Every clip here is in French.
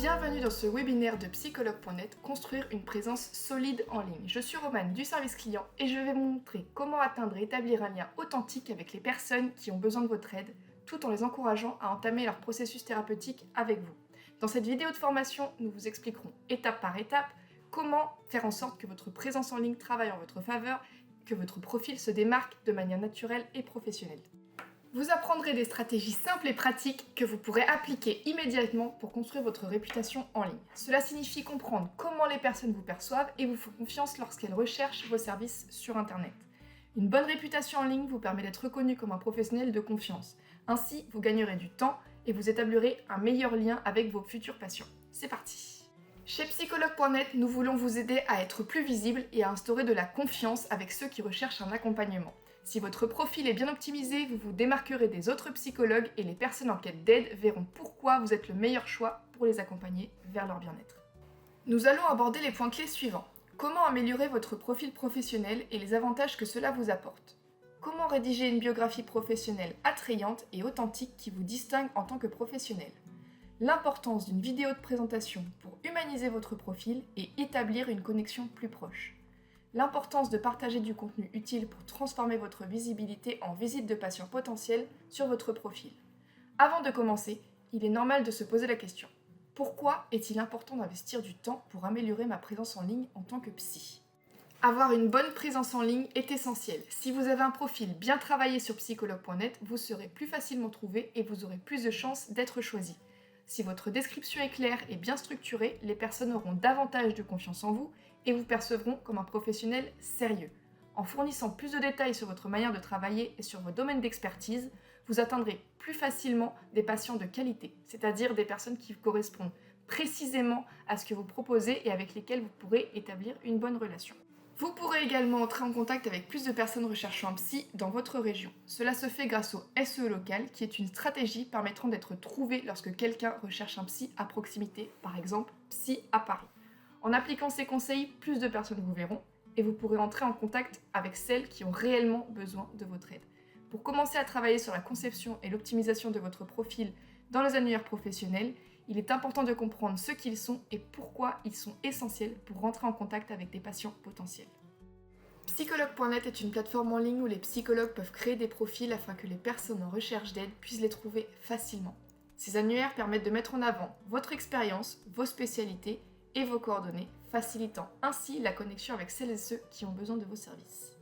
Bienvenue dans ce webinaire de psychologue.net, construire une présence solide en ligne. Je suis Romane du service client et je vais vous montrer comment atteindre et établir un lien authentique avec les personnes qui ont besoin de votre aide, tout en les encourageant à entamer leur processus thérapeutique avec vous. Dans cette vidéo de formation, nous vous expliquerons étape par étape comment faire en sorte que votre présence en ligne travaille en votre faveur, que votre profil se démarque de manière naturelle et professionnelle. Vous apprendrez des stratégies simples et pratiques que vous pourrez appliquer immédiatement pour construire votre réputation en ligne. Cela signifie comprendre comment les personnes vous perçoivent et vous font confiance lorsqu'elles recherchent vos services sur Internet. Une bonne réputation en ligne vous permet d'être reconnu comme un professionnel de confiance. Ainsi, vous gagnerez du temps et vous établirez un meilleur lien avec vos futurs patients. C'est parti! Chez psychologue.net, nous voulons vous aider à être plus visible et à instaurer de la confiance avec ceux qui recherchent un accompagnement. Si votre profil est bien optimisé, vous vous démarquerez des autres psychologues et les personnes en quête d'aide verront pourquoi vous êtes le meilleur choix pour les accompagner vers leur bien-être. Nous allons aborder les points clés suivants. Comment améliorer votre profil professionnel et les avantages que cela vous apporte. Comment rédiger une biographie professionnelle attrayante et authentique qui vous distingue en tant que professionnel. L'importance d'une vidéo de présentation pour humaniser votre profil et établir une connexion plus proche. L'importance de partager du contenu utile pour transformer votre visibilité en visite de patients potentiels sur votre profil. Avant de commencer, il est normal de se poser la question. Pourquoi est-il important d'investir du temps pour améliorer ma présence en ligne en tant que psy ? Avoir une bonne présence en ligne est essentiel. Si vous avez un profil bien travaillé sur psychologue.net, vous serez plus facilement trouvé et vous aurez plus de chances d'être choisi. Si votre description est claire et bien structurée, les personnes auront davantage de confiance en vous et vous percevront comme un professionnel sérieux. En fournissant plus de détails sur votre manière de travailler et sur vos domaines d'expertise, vous atteindrez plus facilement des patients de qualité, c'est-à-dire des personnes qui correspondent précisément à ce que vous proposez et avec lesquelles vous pourrez établir une bonne relation. Vous pourrez également entrer en contact avec plus de personnes recherchant un psy dans votre région. Cela se fait grâce au SEO local, qui est une stratégie permettant d'être trouvé lorsque quelqu'un recherche un psy à proximité, par exemple psy à Paris. En appliquant ces conseils, plus de personnes vous verront et vous pourrez entrer en contact avec celles qui ont réellement besoin de votre aide. Pour commencer à travailler sur la conception et l'optimisation de votre profil dans les annuaires professionnels, il est important de comprendre ce qu'ils sont et pourquoi ils sont essentiels pour rentrer en contact avec des patients potentiels. Psychologue.net est une plateforme en ligne où les psychologues peuvent créer des profils afin que les personnes en recherche d'aide puissent les trouver facilement. Ces annuaires permettent de mettre en avant votre expérience, vos spécialités et vos coordonnées, facilitant ainsi la connexion avec celles et ceux qui ont besoin de vos services.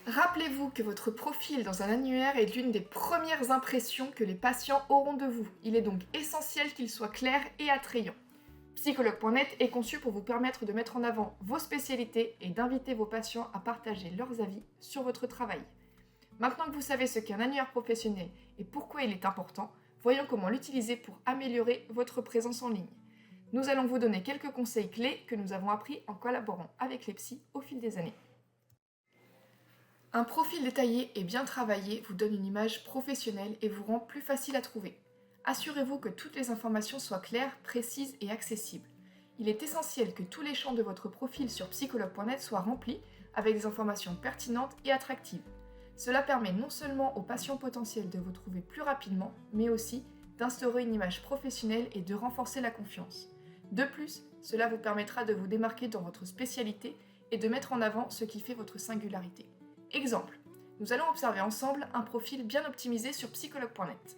Rappelez-vous que votre profil dans un annuaire est l'une des premières impressions que les patients auront de vous. Il est donc essentiel qu'il soit clair et attrayant. Psychologue.net est conçu pour vous permettre de mettre en avant vos spécialités et d'inviter vos patients à partager leurs avis sur votre travail. Maintenant que vous savez ce qu'est un annuaire professionnel et pourquoi il est important, voyons comment l'utiliser pour améliorer votre présence en ligne. Nous allons vous donner quelques conseils clés que nous avons appris en collaborant avec les psys au fil des années. Un profil détaillé et bien travaillé vous donne une image professionnelle et vous rend plus facile à trouver. Assurez-vous que toutes les informations soient claires, précises et accessibles. Il est essentiel que tous les champs de votre profil sur psychologue.net soient remplis avec des informations pertinentes et attractives. Cela permet non seulement aux patients potentiels de vous trouver plus rapidement, mais aussi d'instaurer une image professionnelle et de renforcer la confiance. De plus, cela vous permettra de vous démarquer dans votre spécialité et de mettre en avant ce qui fait votre singularité. Exemple, nous allons observer ensemble un profil bien optimisé sur psychologue.net.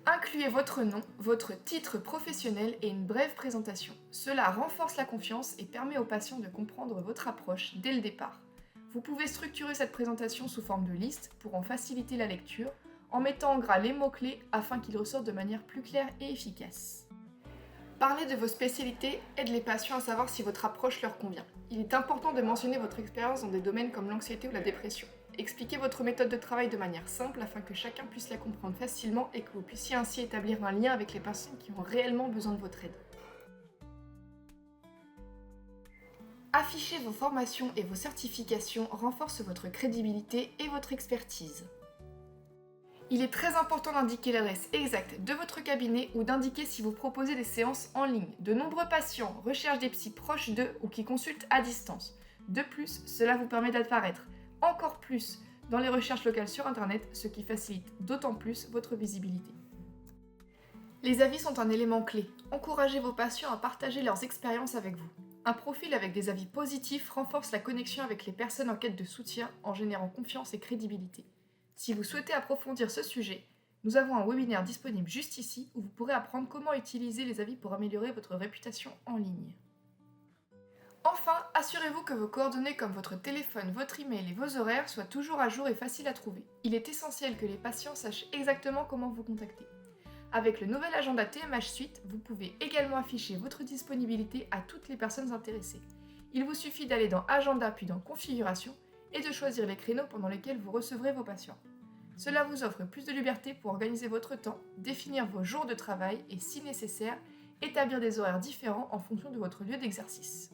Incluez votre nom, votre titre professionnel et une brève présentation. Cela renforce la confiance et permet aux patients de comprendre votre approche dès le départ. Vous pouvez structurer cette présentation sous forme de liste pour en faciliter la lecture, en mettant en gras les mots-clés afin qu'ils ressortent de manière plus claire et efficace. Parler de vos spécialités aide les patients à savoir si votre approche leur convient. Il est important de mentionner votre expérience dans des domaines comme l'anxiété ou la dépression. Expliquez votre méthode de travail de manière simple afin que chacun puisse la comprendre facilement et que vous puissiez ainsi établir un lien avec les patients qui ont réellement besoin de votre aide. Afficher vos formations et vos certifications renforce votre crédibilité et votre expertise. Il est très important d'indiquer l'adresse exacte de votre cabinet ou d'indiquer si vous proposez des séances en ligne. De nombreux patients recherchent des psys proches d'eux ou qui consultent à distance. De plus, cela vous permet d'apparaître encore plus dans les recherches locales sur Internet, ce qui facilite d'autant plus votre visibilité. Les avis sont un élément clé. Encouragez vos patients à partager leurs expériences avec vous. Un profil avec des avis positifs renforce la connexion avec les personnes en quête de soutien en générant confiance et crédibilité. Si vous souhaitez approfondir ce sujet, nous avons un webinaire disponible juste ici où vous pourrez apprendre comment utiliser les avis pour améliorer votre réputation en ligne. Enfin, assurez-vous que vos coordonnées comme votre téléphone, votre email et vos horaires soient toujours à jour et faciles à trouver. Il est essentiel que les patients sachent exactement comment vous contacter. Avec le nouvel agenda TMH Suite, vous pouvez également afficher votre disponibilité à toutes les personnes intéressées. Il vous suffit d'aller dans Agenda puis dans Configuration et de choisir les créneaux pendant lesquels vous recevrez vos patients. Cela vous offre plus de liberté pour organiser votre temps, définir vos jours de travail et, si nécessaire, établir des horaires différents en fonction de votre lieu d'exercice.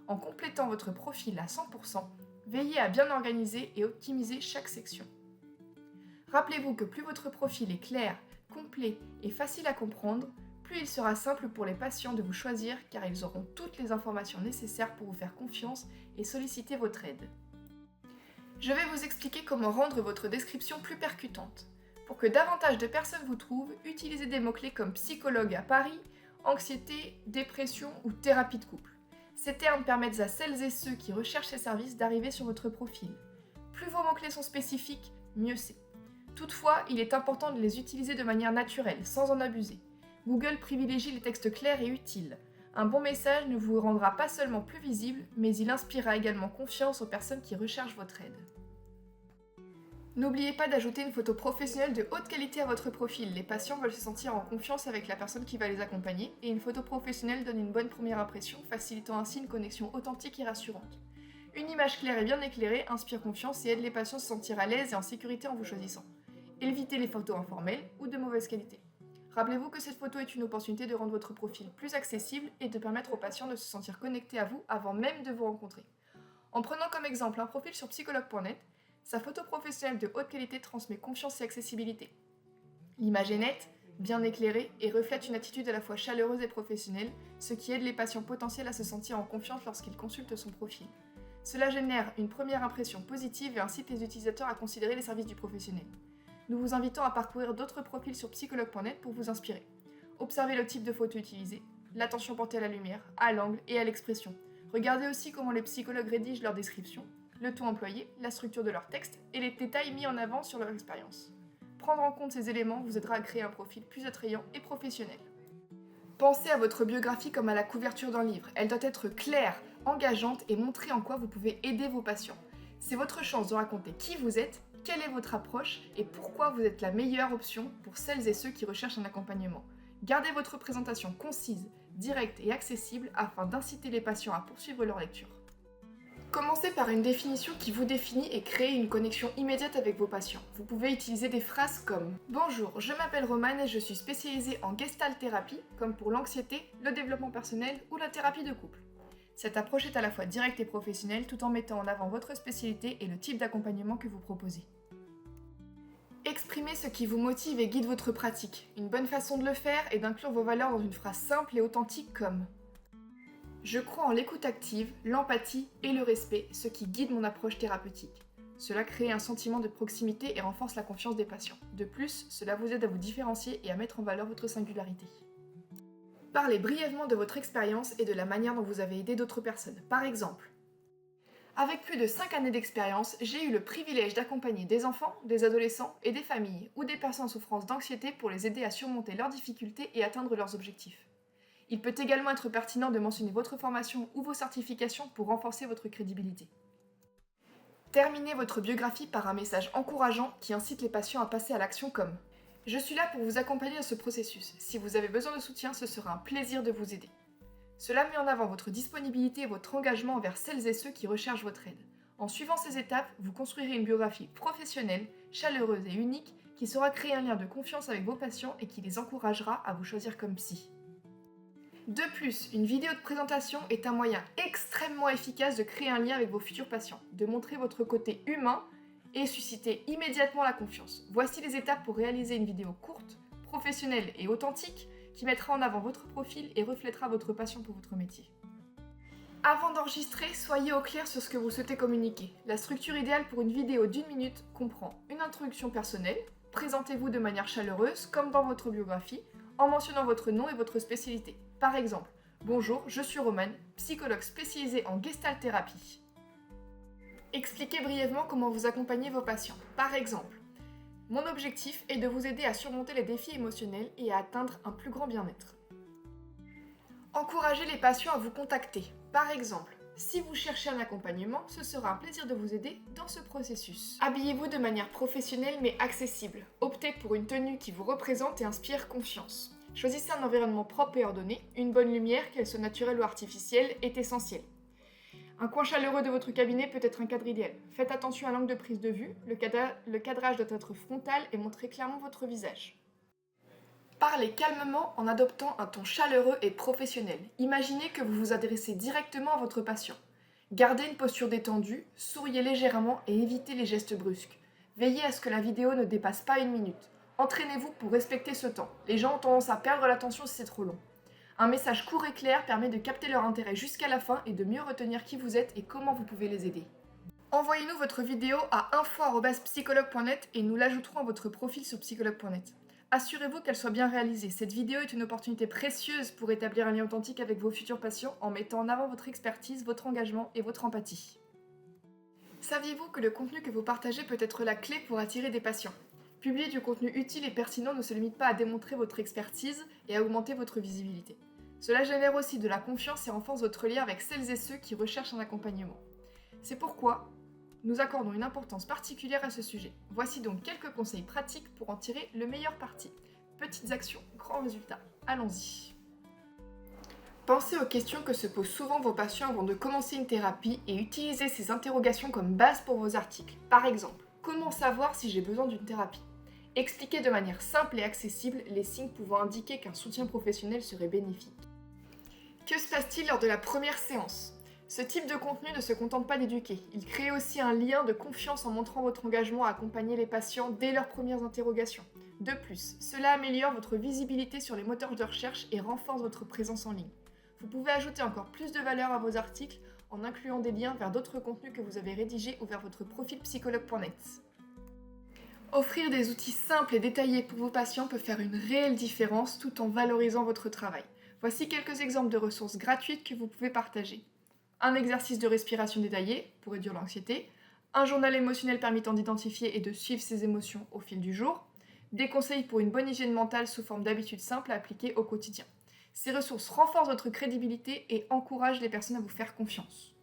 En complétant votre profil à 100%, veillez à bien organiser et optimiser chaque section. Rappelez-vous que plus votre profil est clair, complet et facile à comprendre, plus il sera simple pour les patients de vous choisir car ils auront toutes les informations nécessaires pour vous faire confiance et solliciter votre aide. Je vais vous expliquer comment rendre votre description plus percutante. Pour que davantage de personnes vous trouvent, utilisez des mots-clés comme psychologue à Paris, anxiété, dépression ou thérapie de couple. Ces termes permettent à celles et ceux qui recherchent ces services d'arriver sur votre profil. Plus vos mots-clés sont spécifiques, mieux c'est. Toutefois, il est important de les utiliser de manière naturelle, sans en abuser. Google privilégie les textes clairs et utiles. Un bon message ne vous rendra pas seulement plus visible, mais il inspirera également confiance aux personnes qui recherchent votre aide. N'oubliez pas d'ajouter une photo professionnelle de haute qualité à votre profil. Les patients veulent se sentir en confiance avec la personne qui va les accompagner et une photo professionnelle donne une bonne première impression, facilitant ainsi une connexion authentique et rassurante. Une image claire et bien éclairée inspire confiance et aide les patients à se sentir à l'aise et en sécurité en vous choisissant. Évitez les photos informelles ou de mauvaise qualité. Rappelez-vous que cette photo est une opportunité de rendre votre profil plus accessible et de permettre aux patients de se sentir connectés à vous avant même de vous rencontrer. En prenant comme exemple un profil sur psychologue.net, sa photo professionnelle de haute qualité transmet confiance et accessibilité. L'image est nette, bien éclairée et reflète une attitude à la fois chaleureuse et professionnelle, ce qui aide les patients potentiels à se sentir en confiance lorsqu'ils consultent son profil. Cela génère une première impression positive et incite les utilisateurs à considérer les services du professionnel. Nous vous invitons à parcourir d'autres profils sur psychologue.net pour vous inspirer. Observez le type de photo utilisée, l'attention portée à la lumière, à l'angle et à l'expression. Regardez aussi comment les psychologues rédigent leurs descriptions, le ton employé, la structure de leur texte et les détails mis en avant sur leur expérience. Prendre en compte ces éléments vous aidera à créer un profil plus attrayant et professionnel. Pensez à votre biographie comme à la couverture d'un livre. Elle doit être claire, engageante et montrer en quoi vous pouvez aider vos patients. C'est votre chance de raconter qui vous êtes, quelle est votre approche et pourquoi vous êtes la meilleure option pour celles et ceux qui recherchent un accompagnement. Gardez votre présentation concise, directe et accessible afin d'inciter les patients à poursuivre leur lecture. Commencez par une définition qui vous définit et créez une connexion immédiate avec vos patients. Vous pouvez utiliser des phrases comme « Bonjour, je m'appelle Romane et je suis spécialisée en gestalt thérapie, comme pour l'anxiété, le développement personnel ou la thérapie de couple ». Cette approche est à la fois directe et professionnelle tout en mettant en avant votre spécialité et le type d'accompagnement que vous proposez. Exprimez ce qui vous motive et guide votre pratique. Une bonne façon de le faire est d'inclure vos valeurs dans une phrase simple et authentique comme « Je crois en l'écoute active, l'empathie et le respect, ce qui guide mon approche thérapeutique. Cela crée un sentiment de proximité et renforce la confiance des patients. De plus, cela vous aide à vous différencier et à mettre en valeur votre singularité. » Parlez brièvement de votre expérience et de la manière dont vous avez aidé d'autres personnes. Par exemple, avec plus de 5 années d'expérience, j'ai eu le privilège d'accompagner des enfants, des adolescents et des familles ou des personnes en souffrance d'anxiété pour les aider à surmonter leurs difficultés et atteindre leurs objectifs. Il peut également être pertinent de mentionner votre formation ou vos certifications pour renforcer votre crédibilité. Terminez votre biographie par un message encourageant qui incite les patients à passer à l'action comme « Je suis là pour vous accompagner dans ce processus. Si vous avez besoin de soutien, ce sera un plaisir de vous aider. » Cela met en avant votre disponibilité et votre engagement envers celles et ceux qui recherchent votre aide. En suivant ces étapes, vous construirez une biographie professionnelle, chaleureuse et unique qui saura créer un lien de confiance avec vos patients et qui les encouragera à vous choisir comme psy. De plus, une vidéo de présentation est un moyen extrêmement efficace de créer un lien avec vos futurs patients, de montrer votre côté humain et susciter immédiatement la confiance. Voici les étapes pour réaliser une vidéo courte, professionnelle et authentique qui mettra en avant votre profil et reflètera votre passion pour votre métier. Avant d'enregistrer, soyez au clair sur ce que vous souhaitez communiquer. La structure idéale pour une vidéo d'1 minute comprend une introduction personnelle, présentez-vous de manière chaleureuse comme dans votre biographie, en mentionnant votre nom et votre spécialité. Par exemple, bonjour, je suis Romane, psychologue spécialisée en gestalt thérapie. Expliquez brièvement comment vous accompagnez vos patients. Par exemple, mon objectif est de vous aider à surmonter les défis émotionnels et à atteindre un plus grand bien-être. Encouragez les patients à vous contacter. Par exemple, si vous cherchez un accompagnement, ce sera un plaisir de vous aider dans ce processus. Habillez-vous de manière professionnelle mais accessible. Optez pour une tenue qui vous représente et inspire confiance. Choisissez un environnement propre et ordonné. Une bonne lumière, qu'elle soit naturelle ou artificielle, est essentielle. Un coin chaleureux de votre cabinet peut être un cadre idéal. Faites attention à l'angle de prise de vue. Le cadrage doit être frontal et montrer clairement votre visage. Parlez calmement en adoptant un ton chaleureux et professionnel. Imaginez que vous vous adressez directement à votre patient. Gardez une posture détendue, souriez légèrement et évitez les gestes brusques. Veillez à ce que la vidéo ne dépasse pas 1 minute. Entraînez-vous pour respecter ce temps. Les gens ont tendance à perdre l'attention si c'est trop long. Un message court et clair permet de capter leur intérêt jusqu'à la fin et de mieux retenir qui vous êtes et comment vous pouvez les aider. Envoyez-nous votre vidéo à info@psychologue.net et nous l'ajouterons à votre profil sur psychologue.net. Assurez-vous qu'elle soit bien réalisée. Cette vidéo est une opportunité précieuse pour établir un lien authentique avec vos futurs patients en mettant en avant votre expertise, votre engagement et votre empathie. Saviez-vous que le contenu que vous partagez peut être la clé pour attirer des patients ? Publier du contenu utile et pertinent ne se limite pas à démontrer votre expertise et à augmenter votre visibilité. Cela génère aussi de la confiance et renforce votre lien avec celles et ceux qui recherchent un accompagnement. C'est pourquoi nous accordons une importance particulière à ce sujet. Voici donc quelques conseils pratiques pour en tirer le meilleur parti. Petites actions, grands résultats. Allons-y. Pensez aux questions que se posent souvent vos patients avant de commencer une thérapie et utilisez ces interrogations comme base pour vos articles. Par exemple, comment savoir si j'ai besoin d'une thérapie ? Expliquez de manière simple et accessible les signes pouvant indiquer qu'un soutien professionnel serait bénéfique. Que se passe-t-il lors de la première séance ? Ce type de contenu ne se contente pas d'éduquer, il crée aussi un lien de confiance en montrant votre engagement à accompagner les patients dès leurs premières interrogations. De plus, cela améliore votre visibilité sur les moteurs de recherche et renforce votre présence en ligne. Vous pouvez ajouter encore plus de valeur à vos articles en incluant des liens vers d'autres contenus que vous avez rédigés ou vers votre profil psychologue.net. Offrir des outils simples et détaillés pour vos patients peut faire une réelle différence tout en valorisant votre travail. Voici quelques exemples de ressources gratuites que vous pouvez partager. Un exercice de respiration détaillé pour réduire l'anxiété, un journal émotionnel permettant d'identifier et de suivre ses émotions au fil du jour, des conseils pour une bonne hygiène mentale sous forme d'habitudes simples à appliquer au quotidien. Ces ressources renforcent votre crédibilité et encouragent les personnes à vous faire confiance.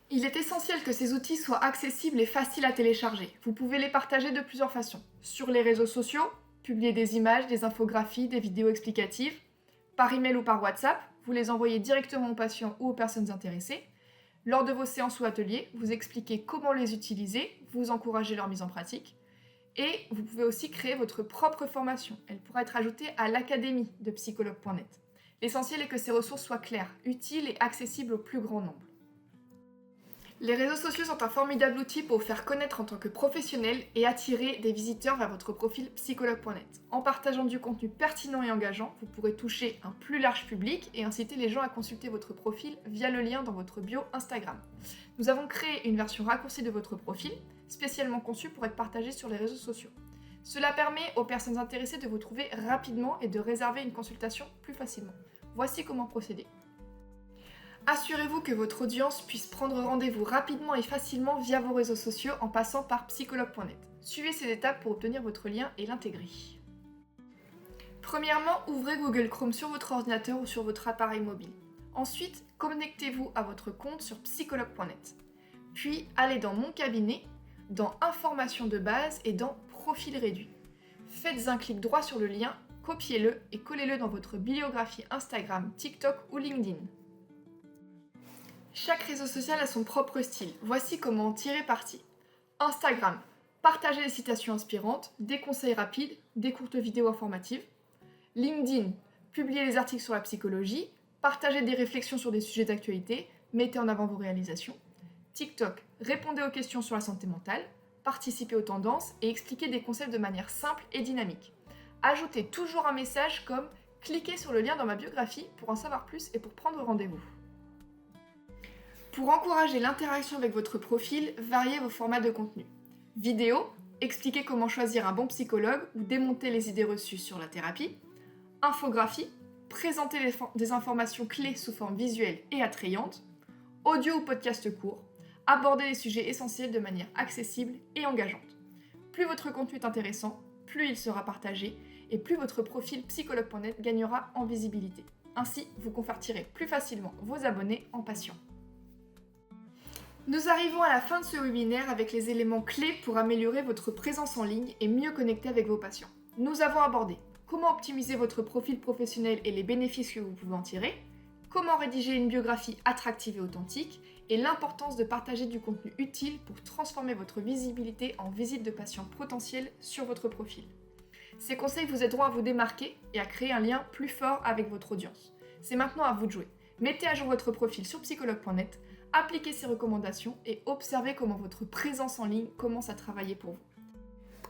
Il est essentiel que ces outils soient accessibles et faciles à télécharger. Vous pouvez les partager de plusieurs façons. Sur les réseaux sociaux, publier des images, des infographies, des vidéos explicatives, par email ou par WhatsApp, vous les envoyez directement aux patients ou aux personnes intéressées. Lors de vos séances ou ateliers, vous expliquez comment les utiliser, vous encouragez leur mise en pratique. Et vous pouvez aussi créer votre propre formation. Elle pourra être ajoutée à l'académie de psychologue.net. L'essentiel est que ces ressources soient claires, utiles et accessibles au plus grand nombre. Les réseaux sociaux sont un formidable outil pour vous faire connaître en tant que professionnel et attirer des visiteurs vers votre profil psychologue.net. En partageant du contenu pertinent et engageant, vous pourrez toucher un plus large public et inciter les gens à consulter votre profil via le lien dans votre bio Instagram. Nous avons créé une version raccourcie de votre profil, spécialement conçue pour être partagée sur les réseaux sociaux. Cela permet aux personnes intéressées de vous trouver rapidement et de réserver une consultation plus facilement. Voici comment procéder. Assurez-vous que votre audience puisse prendre rendez-vous rapidement et facilement via vos réseaux sociaux en passant par psychologue.net. Suivez ces étapes pour obtenir votre lien et l'intégrer. Premièrement, ouvrez Google Chrome sur votre ordinateur ou sur votre appareil mobile. Ensuite, connectez-vous à votre compte sur psychologue.net. Puis, allez dans Mon cabinet, dans Informations de base et dans Profil réduit. Faites un clic droit sur le lien, copiez-le et collez-le dans votre bibliographie Instagram, TikTok ou LinkedIn. Chaque réseau social a son propre style. Voici comment en tirer parti. Instagram. Partagez des citations inspirantes, des conseils rapides, des courtes vidéos informatives. LinkedIn. Publiez des articles sur la psychologie, partagez des réflexions sur des sujets d'actualité, mettez en avant vos réalisations. TikTok. Répondez aux questions sur la santé mentale, participez aux tendances et expliquez des concepts de manière simple et dynamique. Ajoutez toujours un message comme « Cliquez sur le lien dans ma biographie pour en savoir plus et pour prendre rendez-vous ». Pour encourager l'interaction avec votre profil, variez vos formats de contenu. Vidéo, expliquez comment choisir un bon psychologue ou démonter les idées reçues sur la thérapie. Infographie, présenter des informations clés sous forme visuelle et attrayante. Audio ou podcast court, aborder les sujets essentiels de manière accessible et engageante. Plus votre contenu est intéressant, plus il sera partagé et plus votre profil psychologue.net gagnera en visibilité. Ainsi, vous convertirez plus facilement vos abonnés en patients. Nous arrivons à la fin de ce webinaire avec les éléments clés pour améliorer votre présence en ligne et mieux connecter avec vos patients. Nous avons abordé comment optimiser votre profil professionnel et les bénéfices que vous pouvez en tirer, comment rédiger une biographie attractive et authentique, et l'importance de partager du contenu utile pour transformer votre visibilité en visite de patients potentiels sur votre profil. Ces conseils vous aideront à vous démarquer et à créer un lien plus fort avec votre audience. C'est maintenant à vous de jouer. Mettez à jour votre profil sur psychologue.net, appliquez ces recommandations et observez comment votre présence en ligne commence à travailler pour vous.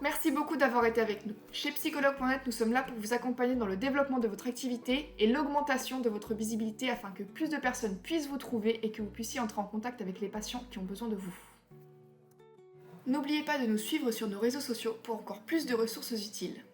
Merci beaucoup d'avoir été avec nous. Chez psychologue.net, nous sommes là pour vous accompagner dans le développement de votre activité et l'augmentation de votre visibilité afin que plus de personnes puissent vous trouver et que vous puissiez entrer en contact avec les patients qui ont besoin de vous. N'oubliez pas de nous suivre sur nos réseaux sociaux pour encore plus de ressources utiles.